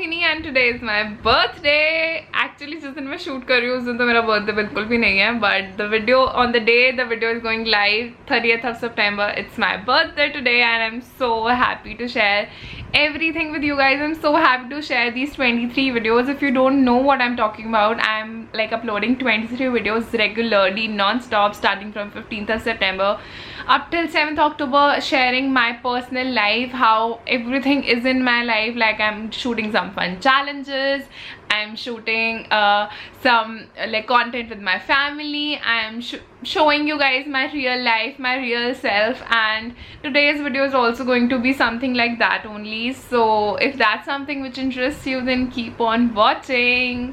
Mohini and today is my birthday. Actually जिस दिन मैं शूट कर रही हूँ उस दिन तो मेरा बर्थडे बिल्कुल भी नहीं है, but the video on the day the video is going live 30th of September. It's my birthday today and I'm so happy to share everything with you guys. I'm so happy to share these 23 videos. If you don't know what I'm talking about, I'm like uploading 23 videos regularly non-stop starting from 15th of September up till 7th October, sharing my personal life, how everything is in my life. Like I'm shooting some fun challenges, I'm shooting some like content with my family, I'm showing you guys my real life, my real self, and today's video is also going to be something like that only. So if that's something which interests you, then keep on watching.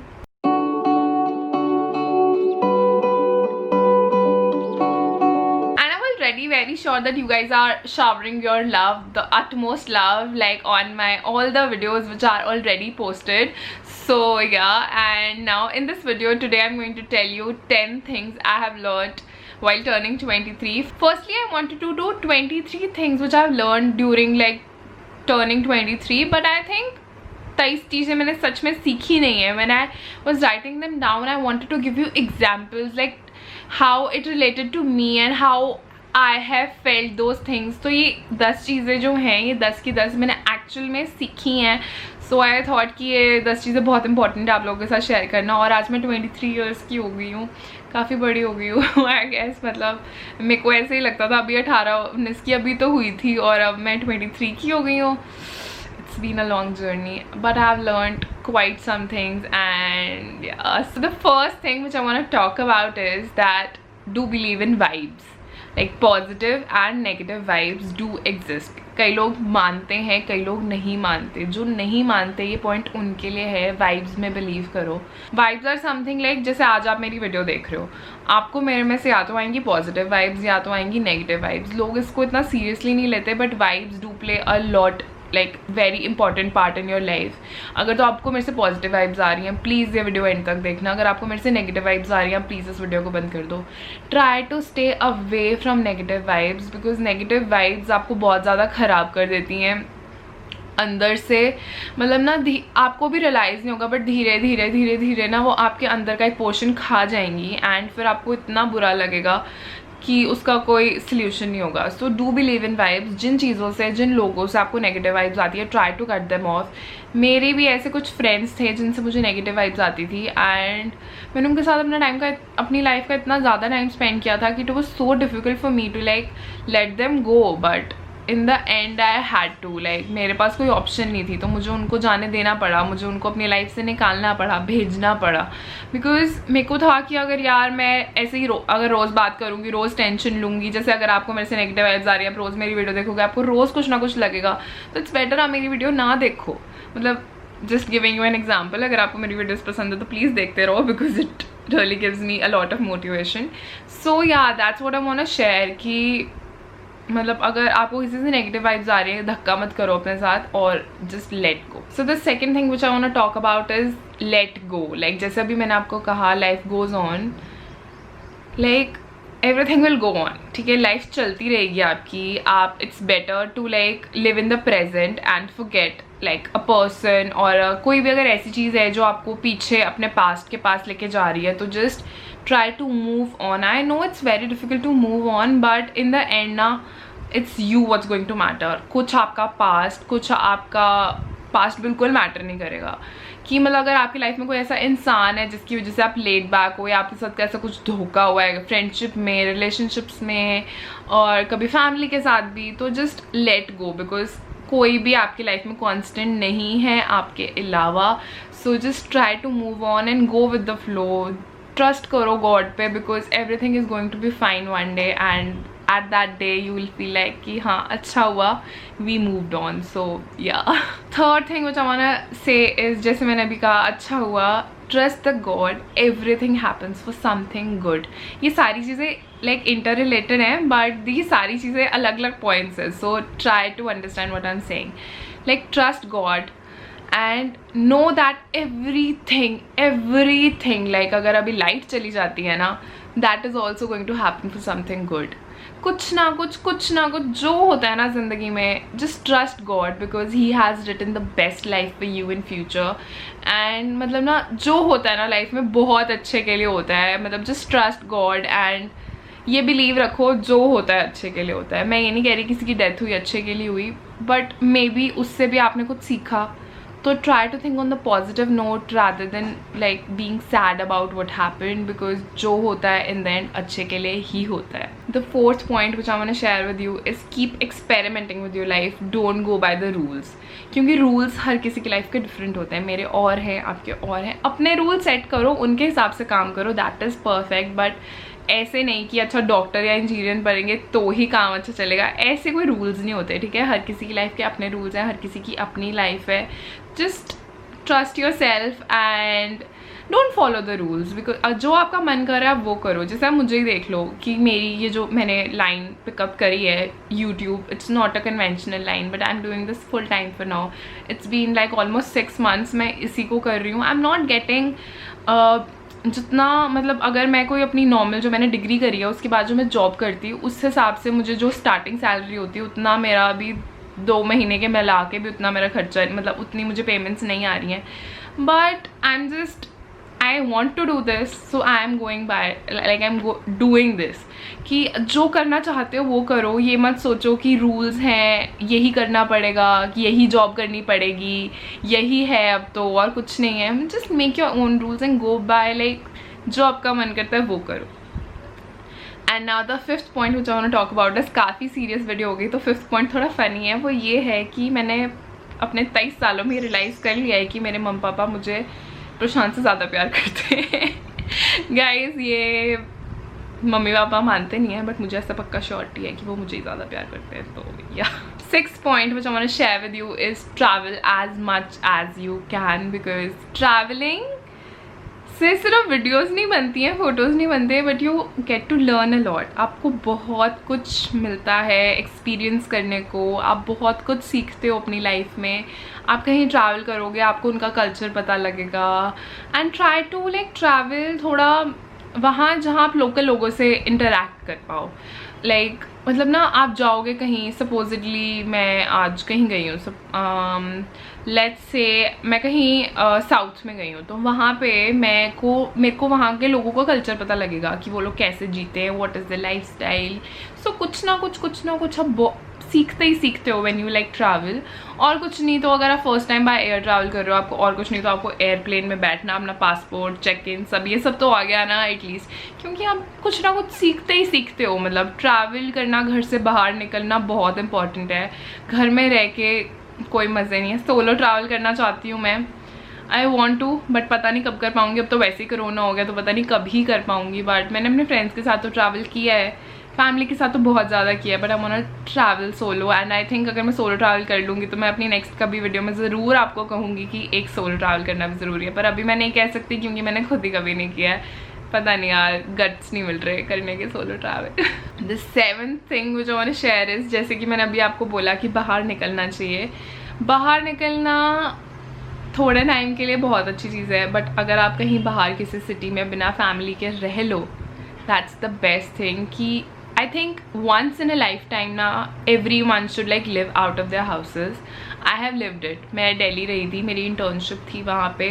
Very sure that you guys are showering your love, the utmost love, like on my all the videos which are already posted. So yeah, and now in this video today I'm going to tell you 10 things I have learned while turning 23. Firstly, I wanted to do 23 things which I've learned during like turning 23, but I think 23 चीज़ें मैंने सच में सीखी नहीं है. When I was writing them down, I wanted to give you examples like how it related to me and how I have felt those things. तो ये 10 चीज़ें जो हैं, ये 10 की 10 मैंने एक्चुअल में सीखी हैं. सो आई थॉट कि ये 10 चीज़ें बहुत इंपॉर्टेंट है आप लोगों के साथ शेयर करना. और आज मैं 23 ईयर्स की हो गई हूँ, काफ़ी बड़ी हो गई हूँ आई गेस. मतलब मेरे को ऐसे ही लगता था अभी 18-19 की अभी तो हुई थी और अब मैं 23 की हो गई हूँ. It's been a long journey, but I've learned quite some things. And yeah, so the first thing which I want to talk about is that do believe in vibes. Like positive and negative vibes do exist. कई लोग मानते हैं, कई लोग नहीं मानते. जो नहीं मानते ये पॉइंट उनके लिए है. वाइब्स में बिलीव करो. वाइब्स आर समथिंग लाइक जैसे आज आप मेरी वीडियो देख रहे हो, आपको मेरे में से या तो आएंगी पॉजिटिव वाइब्स या तो आएंगी नेगेटिव वाइब्स. लोग इसको इतना सीरियसली नहीं लेते, but vibes do play a lot, like very important part in your life. अगर तो आपको मेरे से पॉजिटिव वाइब्स आ रही हैं, प्लीज़ ये वीडियो एंड तक देखना. अगर आपको मेरे से नेगेटिव वाइब्स आ रही हैं, प्लीज़ इस वीडियो को बंद कर दो. Try to stay away from negative vibes, because negative vibes आपको बहुत ज़्यादा ख़राब कर देती हैं अंदर से. मतलब ना आपको भी रियलाइज़ नहीं होगा, बट धीरे धीरे धीरे धीरे ना वो आपके अंदर का एक पोर्शन खा जाएंगी एंड फिर आपको इतना बुरा लगेगा कि उसका कोई सल्यूशन नहीं होगा. So do believe in vibes. जिन चीज़ों से, जिन लोगों से आपको नेगेटिव वाइब्स आती है, try to cut them off. मेरे भी ऐसे कुछ फ्रेंड्स थे जिनसे मुझे नेगेटिव वाइब्स आती थी एंड मैंने उनके साथ अपनी लाइफ का इतना ज़्यादा टाइम स्पेंड किया था कि it was so difficult for me to like let them go. But in the end I had to, like मेरे पास कोई ऑप्शन नहीं थी, तो मुझे उनको जाने देना पड़ा. मुझे उनको अपनी लाइफ से निकालना पड़ा, भेजना पड़ा. बिकॉज मेरे को था कि अगर यार मैं ऐसे ही अगर रोज़ बात करूँगी, रोज़ टेंशन लूँगी, जैसे अगर आपको मेरे से नेगेटिव वाइब्स आ रही है, आप रोज़ मेरी वीडियो देखोगे, आपको रोज़ कुछ ना कुछ लगेगा, तो इट्स बेटर आप मेरी वीडियो ना देखो. मतलब just giving you an example. अगर आपको मेरी वीडियोज़ पसंद है तो प्लीज़ देखते रहो, because it really gives me a lot of motivation. So yeah that's what I want to share कि मतलब अगर आपको किसी से नेगेटिव वाइब्स आ रही है, धक्का मत करो अपने साथ और just let go. So the second thing which I want to talk about is let go. Like जैसे अभी मैंने आपको कहा, life goes on, like everything will go on. ठीक है, लाइफ चलती रहेगी आपकी. आप it's better to like live in the present and forget like a person और कोई भी अगर ऐसी चीज़ है जो आपको पीछे अपने पास्ट के पास लेके जा रही है, तो just try to move on. I know it's very difficult to move on, but in the end ना it's you what's going to matter. कुछ आपका पास्ट बिल्कुल मैटर नहीं करेगा. कि मतलब अगर आपकी लाइफ में कोई ऐसा इंसान है जिसकी वजह से आप लेट बैक हो या आपके साथ ऐसा कुछ धोखा हुआ है फ्रेंडशिप में, रिलेशनशिप्स में और कभी फैमिली के साथ भी, तो जस्ट लेट गो. बिकॉज कोई भी आपकी लाइफ में कांस्टेंट नहीं है आपके अलावा. So just try to move on and go with the flow. Trust करो गॉड पे, because everything is going to be fine one day and at that day you will feel like कि हाँ अच्छा हुआ, we moved on. So yeah third thing which I want say is, जैसे मैंने अभी कहा, अच्छा हुआ, trust the God, everything happens for something good. ये सारी चीज़ें लाइक इंटर रिलेटेड हैं, बट ये सारी चीज़ें अलग अलग पॉइंट्स है. So try to understand what I am saying. Like trust God and know that everything like अगर अभी लाइट चली जाती है ना, that is also going to happen for something good. कुछ ना कुछ जो होता है ना ज़िंदगी में, just trust God because he has written the best life for you in future. And मतलब ना जो होता है ना लाइफ में बहुत अच्छे के लिए होता है, मतलब जस्ट ट्रस्ट गॉड एंड ये बिलीव रखो जो होता है अच्छे के लिए होता है। मैं ये नहीं कह रही किसी की डेथ हुई अच्छे के लिए हुई, बट मे बी उससे भी आपने कुछ सीखा, तो try to think on the positive note rather than like being sad about what happened, because जो होता है इन द एंड अच्छे के लिए ही होता है। The fourth point which I want to share with you is keep experimenting with your life, don't go by the rules, क्योंकि रूल्स हर किसी की लाइफ के डिफरेंट होते हैं। मेरे और हैं, आपके और हैं। अपने रूल सेट करो, उनके हिसाब से काम करो, दैट इज़ परफेक्ट। बट ऐसे नहीं कि अच्छा डॉक्टर या इंजीनियर बनेंगे तो ही काम अच्छा चलेगा, ऐसे कोई रूल्स नहीं होते, ठीक है। हर किसी की लाइफ के अपने रूल्स हैं, हर किसी की अपनी लाइफ है। Just trust your self and don't follow the rules, because जो आपका मन कर रहा है वो करो। जैसे आप मुझे ही देख लो कि मेरी ये जो मैंने लाइन पिकअप करी है YouTube, it's not a conventional line but I am doing this full time for now. It's been like almost 6 months मैं इसी को कर रही हूँ। आई एम नॉट गेटिंग जितना, मतलब अगर मैं कोई अपनी नॉर्मल जो मैंने डिग्री करी है उसके बाद जो मैं जॉब करती हूँ उस हिसाब से मुझे जो स्टार्टिंग सैलरी होती है उतना मेरा अभी 2 महीने के मिला के भी उतना मेरा खर्चा, मतलब उतनी मुझे पेमेंट्स नहीं आ रही हैं। But I want to do this, so I am going by, like I am doing this, कि जो करना चाहते हो वो करो। ये मत सोचो कि रूल्स हैं यही करना पड़ेगा, कि यही जॉब करनी पड़ेगी, यही है अब तो और कुछ नहीं है। Just make your own rules and go by, like जो आपका मन करता है वो करो। And now the fifth point which I want to talk about is, काफ़ी सीरियस वीडियो हो गई तो फिफ्थ पॉइंट थोड़ा फनी है। वो ये है कि मैंने अपने 23 सालों में रियलाइज़ कर लिया है कि मेरे मम्मी पापा मुझे प्रशांत से ज़्यादा प्यार करते हैं। गाइज ये मम्मी पापा मानते नहीं है बट मुझे ऐसा पक्का श्योरिटी है कि वो मुझे ज़्यादा प्यार करते हैं। तो yeah sixth point which I want to share with you is travel as much as you can, because travelling से सिर्फ वीडियोस नहीं बनती हैं, फोटोज़ नहीं बनते, but you get to learn a lot. आपको बहुत कुछ मिलता है एक्सपीरियंस करने को, आप बहुत कुछ सीखते हो अपनी लाइफ में। आप कहीं ट्रैवल करोगे आपको उनका कल्चर पता लगेगा। And try to like travel थोड़ा वहाँ जहाँ आप लोकल लोगों से इंटरेक्ट कर पाओ। लाइक मतलब ना आप जाओगे कहीं, सपोजिटली मैं आज कहीं गई हूँ, लेट्स से मैं कहीं साउथ में गई हूँ, तो वहाँ पे मेरे को वहाँ के लोगों का कल्चर पता लगेगा कि वो लोग कैसे जीते हैं, what is the lifestyle. So कुछ ना कुछ आप सीखते ही सीखते हो व्हेन यू लाइक ट्रैवल। और कुछ नहीं तो अगर आप first time by air travel कर रहे हो, आपको और कुछ नहीं तो आपको एयरप्लेन में बैठना, अपना पासपोर्ट, चेक इन, सब ये सब तो आ गया ना एटलीस्ट, क्योंकि आप कुछ ना कुछ सीखते ही सीखते हो। मतलब ट्रैवल करना, घर से बाहर निकलना बहुत इंपॉर्टेंट है। घर में रह के कोई मज़े नहीं है। सोलो ट्रैवल करना चाहती हूँ मैं, आई वॉन्ट टू, बट पता नहीं कब कर पाऊँगी। अब तो वैसे ही कोरोना हो गया तो पता नहीं कब ही कर पाऊँगी। बट मैंने अपने फ्रेंड्स के साथ तो ट्रैवल किया है, फैमिली के साथ तो बहुत ज़्यादा किया है, but I want to travel solo. And I think अगर मैं सोलो ट्रैवल कर लूँगी तो मैं अपनी नेक्स्ट कभी वीडियो में ज़रूर आपको कहूँगी कि एक सोलो ट्रैवल करना भी ज़रूरी है। पर अभी मैं नहीं कह सकती क्योंकि मैंने खुद ही कभी नहीं किया है। पता नहीं यार, गट्स नहीं मिल रहे करने के solo travel. The seventh thing which I want to share is, जैसे कि मैंने अभी आपको बोला कि बाहर निकलना चाहिए। बाहर निकलना थोड़े टाइम के लिए बहुत अच्छी चीज़ है, बट अगर आप कहीं बाहर किसी सिटी में बिना फैमिली के रह लो, दैट्स द बेस्ट थिंग। कि I think once in a lifetime ना everyone should like live out of their houses. I have lived it. मैं दिल्ली रही थी, मेरी internship थी वहाँ पे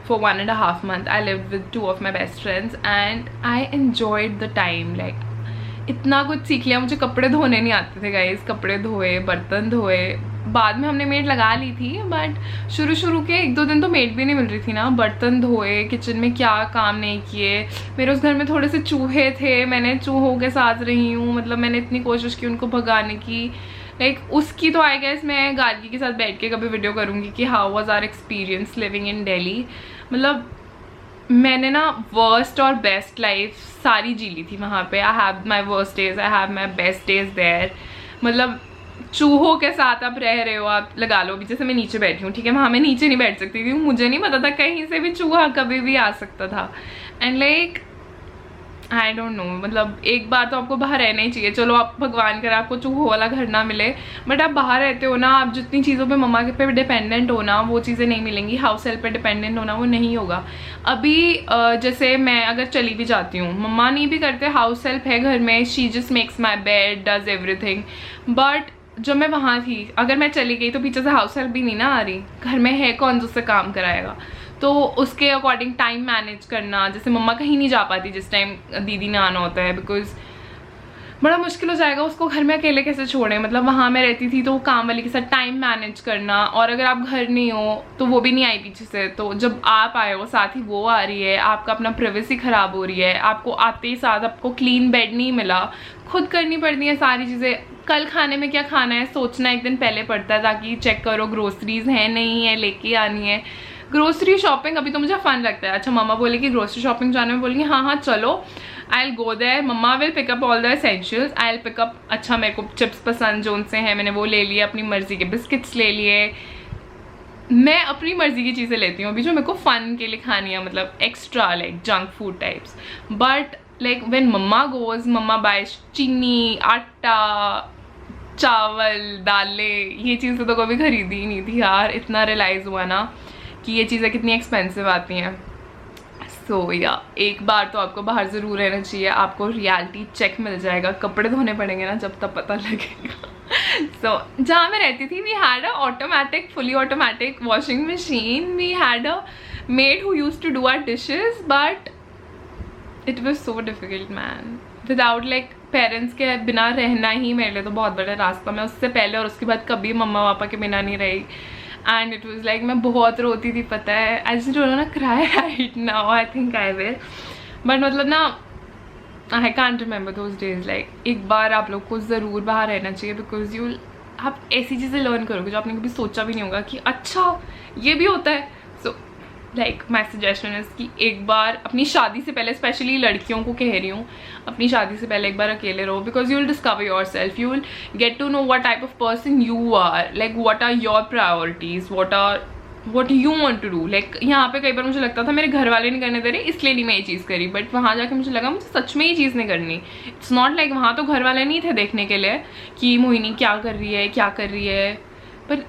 for 1.5 months. I lived with 2 of my best friends and I enjoyed the time. Like इतना कुछ सीख लिया। मुझे कपड़े धोने नहीं आते थे गाइस, कपड़े धोए, बर्तन धोए। बाद में हमने मेड लगा ली थी, बट शुरू के 1-2 दिन तो मेड भी नहीं मिल रही थी ना। बर्तन धोए, किचन में क्या काम नहीं किए। मेरे उस घर में थोड़े से चूहे थे, मैंने चूहों के साथ रही हूँ। मतलब मैंने इतनी कोशिश की उनको भगाने की। लाइक उसकी तो आई गेस मैं गार्गी के साथ बैठ के कभी वीडियो करूँगी कि how was our experience living in Delhi. मतलब मैंने ना वर्स्ट और बेस्ट लाइफ सारी जी ली थी वहाँ पे। I have my worst days, I have my best days there. मतलब चूहों के साथ आप रह रहे हो, आप लगा लो अभी जैसे मैं नीचे बैठी हूँ, ठीक है, वहाँ मैं नीचे नहीं बैठ सकती थी, मुझे नहीं पता था कहीं से भी चूहा कभी भी आ सकता था। And like I don't know, मतलब एक बार तो आपको बाहर रहना ही चाहिए। चलो आप भगवान करे आपको चूहो वाला घर ना मिले, बट आप बाहर रहते हो ना, आप जितनी चीज़ों पे मम्मा के पे डिपेंडेंट हो ना, वो चीज़ें नहीं मिलेंगी। हाउस हेल्प पे डिपेंडेंट होना वो नहीं होगा। अभी जैसे मैं अगर चली भी जाती हूँ, मम्मा नहीं भी करते, हाउस हेल्प है घर में, she just makes my bed, does everything. But जब मैं वहाँ थी, अगर मैं चली गई तो पीछे से हाउस हेल्प भी नहीं ना आ रही, घर में है कौन जो उससे काम कराएगा। तो उसके अकॉर्डिंग टाइम मैनेज करना, जैसे मम्मा कहीं नहीं जा पाती जिस टाइम दीदी ने आना होता है, बिकॉज बड़ा मुश्किल हो जाएगा उसको घर में अकेले कैसे छोड़ें। मतलब वहाँ मैं रहती थी तो काम वाली के साथ टाइम मैनेज करना, और अगर आप घर नहीं हो तो वो भी नहीं आई पीछे से, तो जब आप आए हो साथ ही वो आ रही है, आपका अपना प्राइवेसी ख़राब हो रही है, आपको आते ही साथ आपको क्लीन बेड नहीं मिला, खुद करनी पड़ती है सारी चीज़ें। कल खाने में क्या खाना है सोचना एक दिन पहले पड़ता है, ताकि चेक करो ग्रोसरीज हैं नहीं है, लेके आनी है। ग्रोसरी शॉपिंग अभी तो मुझे फन लगता है। अच्छा मम्मा बोले कि ग्रोसरी शॉपिंग जाने में, बोलेंगे हाँ हाँ चलो, I will go there, mamma will pick up all the essentials, I will pick up, अच्छा मेरे को चिप्स पसंद जो उनसे हैं मैंने वो ले लिए, अपनी मर्जी के बिस्किट्स ले लिए। मैं अपनी मर्जी की चीज़ें लेती हूँ अभी जो मेरे को फन के लिए खानी है, मतलब extra like junk food types. But like when mamma goes, mamma buy चीनी, आटा, चावल, दालें, ये चीज़ें तो कभी खरीदी ही नहीं थी यार। इतना रियलाइज़ हुआ ना कि ये चीज़ें कितनी एक्सपेंसिव आती हैं। सो या एक बार तो आपको बाहर ज़रूर रहना चाहिए, आपको रियलिटी चेक मिल जाएगा। कपड़े धोने पड़ेंगे ना जब तब पता लगेगा। सो जहाँ मैं रहती थी, we had a automatic, fully automatic washing machine, we had a maid who used to do our dishes, but it was so difficult man. Without like parents के बिना रहना ही मेरे लिए तो बहुत बड़ा रास्ता। मैं उससे पहले और उसके बाद कभी मम्मा पापा के बिना नहीं रही, एंड इट वॉज लाइक मैं बहुत रोती थी, पता है। I just don't want to cry right now, I think I will, but मतलब ना I can't remember those days. Like एक बार आप लोग को ज़रूर बाहर रहना चाहिए, बिकॉज यू आप ऐसी चीज़ें लर्न करोगे जो आपने कभी सोचा भी नहीं होगा कि अच्छा ये भी होता है। So like my suggestion is कि एक बार अपनी शादी से पहले, स्पेशली लड़कियों को कह रही हूँ, अपनी शादी से पहले एक बार अकेले रहो, because you will discover yourself, you will get to know what type of person you are, like what are your priorities, what you want to do. Like यहाँ पे कई बार मुझे लगता था मेरे घर वाले नहीं करने दे रहे इसलिए नहीं मैं ये चीज़ करी, बट वहाँ जाके मुझे लगा मुझे सच में ये चीज़ नहीं करनी। इट्स नॉट लाइक वहाँ तो घर वाले नहीं थे देखने के लिए कि मोहिनी क्या कर रही है क्या कर रही है, पर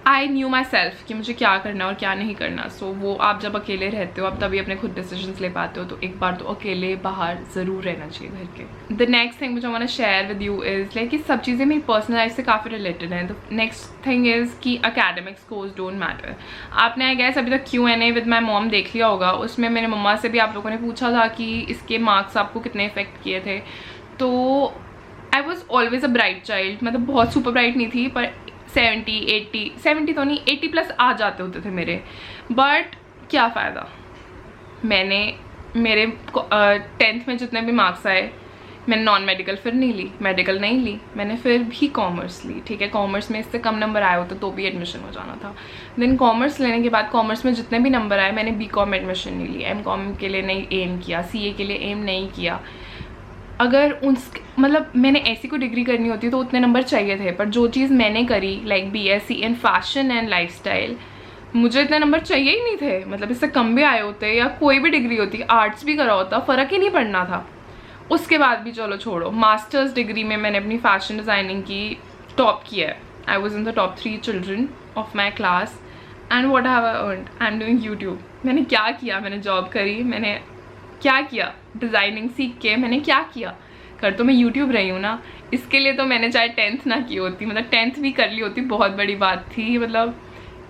आई न्यू माई सेल्फ कि मुझे क्या करना और क्या नहीं करना। सो वो आप जब अकेले रहते हो आप तभी अपने खुद डिसीजंस ले पाते हो, तो एक बार तो अकेले बाहर ज़रूर रहना चाहिए घर के। द नेक्स्ट थिंग मुझे want share with you is like कि सब चीज़ें मेरी पर्सनल लाइफ से काफ़ी रिलेटेड हैं। द नेक्स्ट थिंग इज़ कि अकेडमिक स्कोर्स डोंट मैटर। आपने आई गेस अभी तक Q&A विद माई मॉम देख लिया होगा, उसमें मेरे मम्मा से भी आप लोगों ने पूछा था कि इसके मार्क्स आपको कितने इफेक्ट किए थे। तो I was always a bright child, मतलब बहुत सुपर ब्राइट नहीं थी, पर 70 तो नहीं 80 प्लस आ जाते होते थे मेरे। बट क्या फ़ायदा, मैंने मेरे 10th में जितने भी मार्क्स आए, मैंने नॉन मेडिकल फिर नहीं ली, मेडिकल नहीं ली, मैंने फिर भी कॉमर्स ली। ठीक है, कॉमर्स में इससे कम नंबर आए होते तो भी एडमिशन हो जाना था। देन कॉमर्स लेने के बाद कॉमर्स में जितने भी नंबर आए मैंने BCom एडमिशन नहीं ली, MCom के लिए नहीं एम किया, CA के लिए एम नहीं किया। अगर उस मतलब मैंने ऐसी कोई डिग्री करनी होती तो उतने नंबर चाहिए थे, पर जो चीज़ मैंने करी like BSc in fashion and lifestyle, मुझे इतने नंबर चाहिए ही नहीं थे। मतलब इससे कम भी आए होते या कोई भी डिग्री होती, आर्ट्स भी करा होता, फ़र्क ही नहीं पड़ना था। उसके बाद भी चलो छोड़ो, मास्टर्स डिग्री में मैंने अपनी फैशन डिज़ाइनिंग की टॉप किया है। I was in the top 3 children of my class, and what have I earned, I am doing YouTube. मैंने क्या किया, मैंने जॉब करी, मैंने क्या किया, डिज़ाइनिंग सीख के मैंने क्या किया, कर तो मैं यूट्यूब रही हूँ ना। इसके लिए तो मैंने चाहे 10th ना की होती, मतलब 10th भी कर ली होती, बहुत बड़ी बात थी। मतलब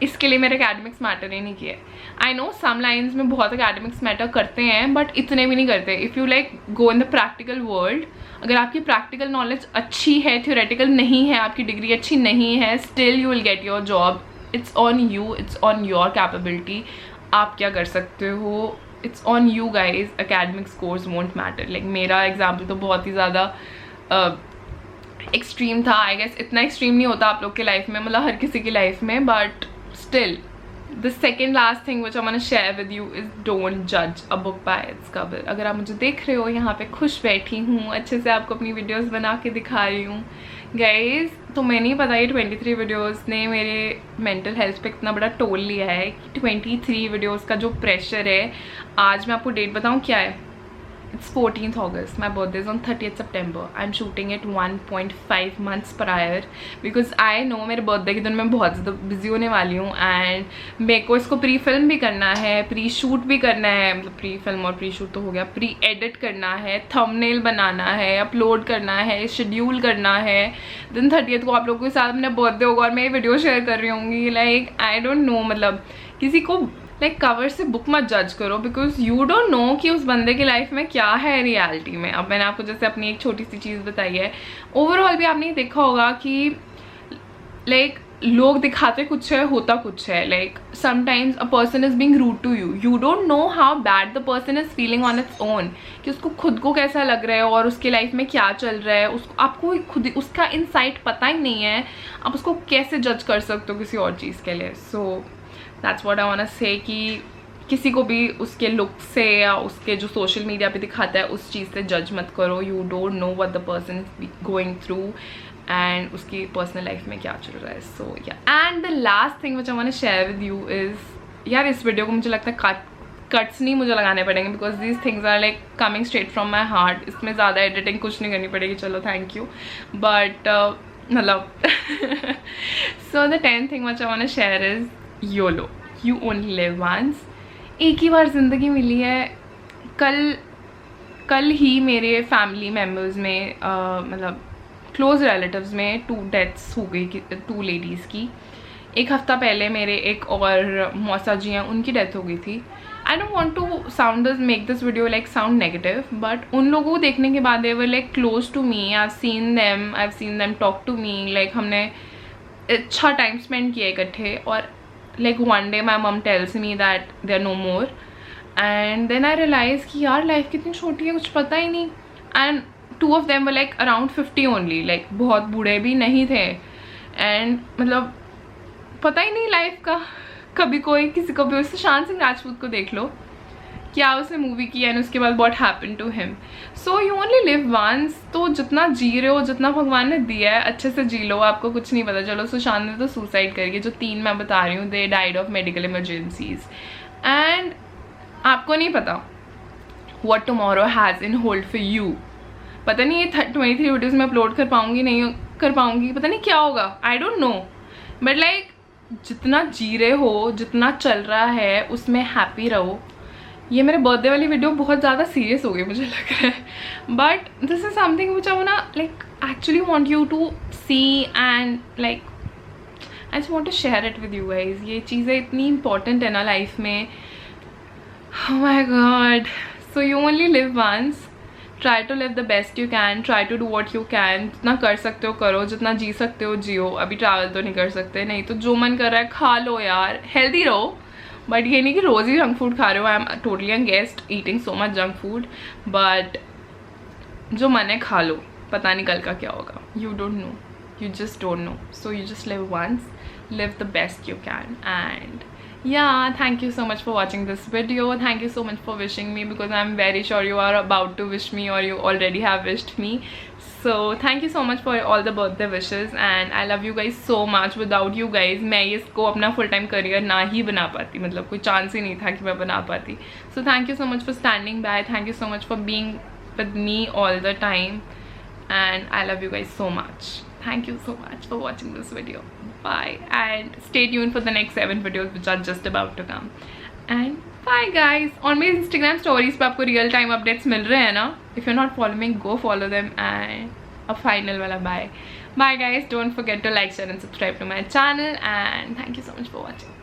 इसके लिए मेरे एकेडमिक्स मैटर ही नहीं किए। आई नो सम लाइन्स में बहुत एकेडमिक्स मैटर करते हैं, बट इतने भी नहीं करते। If you like go in the practical world, अगर आपकी प्रैक्टिकल नॉलेज अच्छी है, थ्योरेटिकल नहीं है, आपकी डिग्री अच्छी नहीं है, still you will get your job. It's on you, it's on your capability, आप क्या कर सकते हो, it's on you guys. Academic scores won't matter. Like मेरा एग्जाम्पल तो बहुत ही ज़्यादा एक्सट्रीम था, आई गेस इतना एक्सट्रीम नहीं होता आप लोग के लाइफ में, मतलब हर किसी की लाइफ में, but still the second last thing which I want to share with you is don't जज a book by its cover. अगर आप मुझे देख रहे हो यहाँ पे खुश बैठी हूँ, अच्छे से आपको अपनी वीडियोज़ बना के दिखा रही हूँ गाइज, तो मैं नहीं पता ये 23 वीडियोस ने मेरे मेंटल हेल्थ पे कितना बड़ा टोल लिया है। 23 वीडियोस का जो प्रेशर है, आज मैं आपको डेट बताऊं क्या है, It's 14th August. My birthday is on 30th September. I'm shooting it 1.5 months prior because I know मेरे बर्थडे के दिन मैं बहुत ज़्यादा बिजी होने वाली हूँ एंड मेरे को इसको प्री फिल्म भी करना है, प्री शूट भी करना है, मतलब प्री फिल्म और प्री शूट तो हो गया, प्री एडिट करना है, थंबनेल बनाना है, अपलोड करना है, शेड्यूल करना है. दिन 30th को आप लोगों के साथ मेरा बर्थडे होगा और मैं ये वीडियो शेयर कर रही होंगी. लाइक आई डोंट नो, मतलब किसी को लाइक कवर से बुक मत जज करो बिकॉज यू डोंट नो कि उस बंदे की लाइफ में क्या है रियलिटी में. अब मैंने आपको जैसे अपनी एक छोटी सी चीज़ बताई है, ओवरऑल भी आपने देखा होगा कि लाइक लोग दिखाते कुछ है, होता कुछ है. Like sometimes a person is being rude to you, you don't know how bad the person is feeling on its own, कि उसको खुद को कैसा लग रहा है और उसकी लाइफ में क्या चल रहा है. उसको आपको खुद उसका इनसाइट पता ही नहीं है, आप उसको कैसे जज कर सकते हो किसी और चीज़ के लिए. So that's what I want to say कि किसी को भी उसके लुक से या उसके जो सोशल मीडिया पे दिखाता है उस चीज़ से जज मत करो. You don't know what the person is going through and उसकी पर्सनल लाइफ में क्या चल रहा है. So yeah and the last thing which I want to share with you is, यार इस वीडियो को मुझे लगता है कट्स नहीं मुझे लगाने पड़ेंगे because these things are like coming straight from my heart. इसमें ज़्यादा एडिटिंग कुछ नहीं करनी पड़ेगी. चलो थैंक यू. बट मतलब so the 10th thing which I want to share is YOLO. You only live once. एक ही बार ज़िंदगी मिली है. कल ही मेरे फैमिली मेम्बर्स में मतलब क्लोज रिलेटिव्स में 2 डेथ्स हो गई, 2 लेडीज़ की. एक हफ़्ता पहले मेरे एक और मौसा जी हैं, उनकी डेथ हो गई थी. I don't want to make this video like sound negative, but उन लोगों को देखने के बाद they were like close to me. I have seen them talk to me. Like हमने अच्छा टाइम स्पेंड किया इकट्ठे. और like one day my mom tells me that they're no more and then I realized कि यार life कितनी छोटी है, कुछ पता ही नहीं. and 2 of them were like around 50 only, like बहुत बूढ़े भी नहीं थे. and मतलब पता ही नहीं लाइफ का. कभी कोई किसी को भी, सुशांत सिंह राजपूत को देख लो, क्या उसने मूवी की एंड उसके बाद what happen to him. So you only live once. तो जितना जी रहे हो, जितना भगवान ने दिया है अच्छे से जी लो. आपको कुछ नहीं पता. चलो सुशांत ने तो सुसाइड करी, जो 3 मैं बता रही हूँ they died of medical emergencies. And आपको नहीं पता what tomorrow has in hold for you. पता नहीं ये 23 वीडियोज़ में अपलोड कर पाऊँगी, नहीं कर पाऊँगी, पता नहीं क्या होगा. I don't know. But like जितना जी रहे हो, जितना चल रहा है उसमें हैप्पी रहो. ये मेरे बर्थडे वाली वीडियो बहुत ज़्यादा सीरियस हो गई मुझे लग रहा है, but this is something which I want like actually want you to see and like I just want to share it with you guys. ये चीज़ें इतनी इंपॉर्टेंट है ना लाइफ में. Oh my God. So you only live once. Try to live the best you can. Try to do what you can. जितना कर सकते हो करो, जितना जी सकते हो जियो. अभी ट्रैवल तो नहीं कर सकते, नहीं तो जो मन कर रहा है खा लो यार. हेल्दी रहो, बट ये नहीं कि रोज़ ही जंक फूड खा रहे हो. I am totally against eating so much junk food, but जो मन है खा लो. पता नहीं कल का क्या होगा. You don't know, you just don't know. So you just live once, live the best you can. And yeah, thank you so much for watching this video. Thank you so much for wishing me, because I'm very sure you are about to wish me or you already have wished me. So thank you so much for all the birthday wishes and I love you guys so much. Without you guys मैं इसको अपना full time career ना ही बना पाती, मतलब कोई chance ही नहीं था कि मैं बना पाती. So thank you so much for standing by. Thank you so much for being with me all the time and I love you guys so much. Thank you so much for watching this video. Bye and stay tuned for the next 7 videos which are just about to come. And bye guys. On my Instagram stories पे आपको real time updates मिल रहे हैं ना. If you're not following, go follow them. And a final वाला bye. Bye guys. Don't forget to like, share and subscribe to my channel and thank you so much for watching.